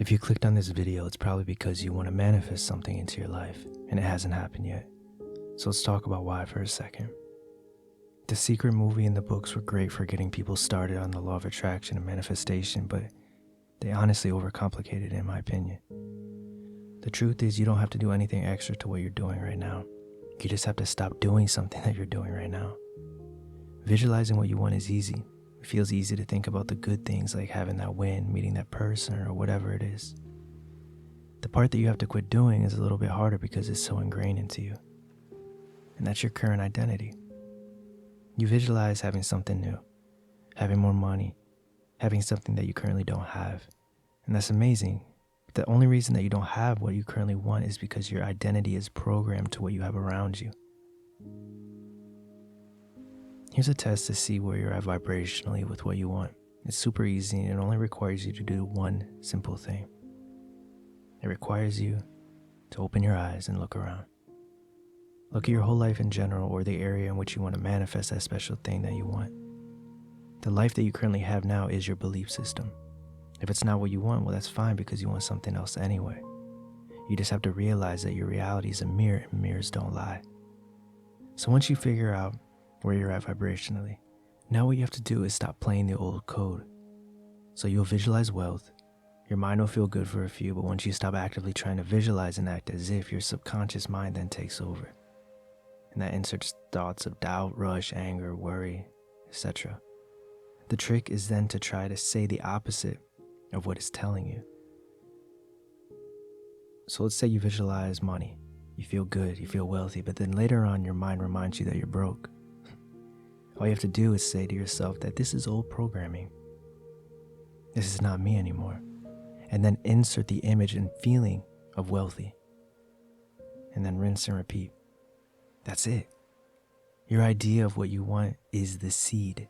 If you clicked on this video, it's probably because you want to manifest something into your life and it hasn't happened yet. So let's talk about why for a second. The Secret movie and the books were great for getting people started on the law of attraction and manifestation, but they honestly overcomplicated it in my opinion. The truth is you don't have to do anything extra to what you're doing right now. You just have to stop doing something that you're doing right now. Visualizing what you want is easy. It feels easy to think about the good things like having that win, meeting that person, or whatever it is. The part that you have to quit doing is a little bit harder because it's so ingrained into you. And that's your current identity. You visualize having something new, having more money, having something that you currently don't have. And that's amazing. But the only reason that you don't have what you currently want is because your identity is programmed to what you have around you. Here's a test to see where you're at vibrationally with what you want. It's super easy and it only requires you to do one simple thing. It requires you to open your eyes and look around. Look at your whole life in general, or the area in which you want to manifest that special thing that you want. The life that you currently have now is your belief system. If it's not what you want, well, that's fine because you want something else anyway. You just have to realize that your reality is a mirror and mirrors don't lie. So once you figure out where you're at vibrationally, now what you have to do is stop playing the old code. So you'll visualize wealth. Your mind will feel good for a few, but once you stop actively trying to visualize and act as if, your subconscious mind then takes over. And that inserts thoughts of doubt, rush, anger, worry, etc. The trick is then to try to say the opposite of what it's telling you. So let's say you visualize money. You feel good, you feel wealthy, but then later on your mind reminds you that you're broke. All you have to do is say to yourself that this is old programming. This is not me anymore. And then insert the image and feeling of wealthy. And then rinse and repeat. That's it. Your idea of what you want is the seed.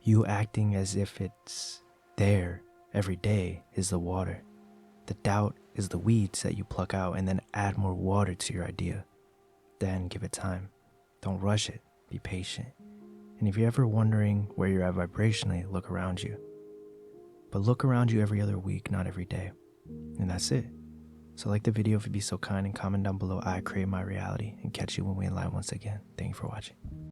You acting as if it's there every day is the water. The doubt is the weeds that you pluck out and then add more water to your idea. Then give it time. Don't rush it. Be patient. And if you're ever wondering where you're at vibrationally, look around you. But look around you every other week, not every day. And that's it. So like the video if you'd be so kind and comment down below I create my reality, and catch you when we align once again. Thank you for watching.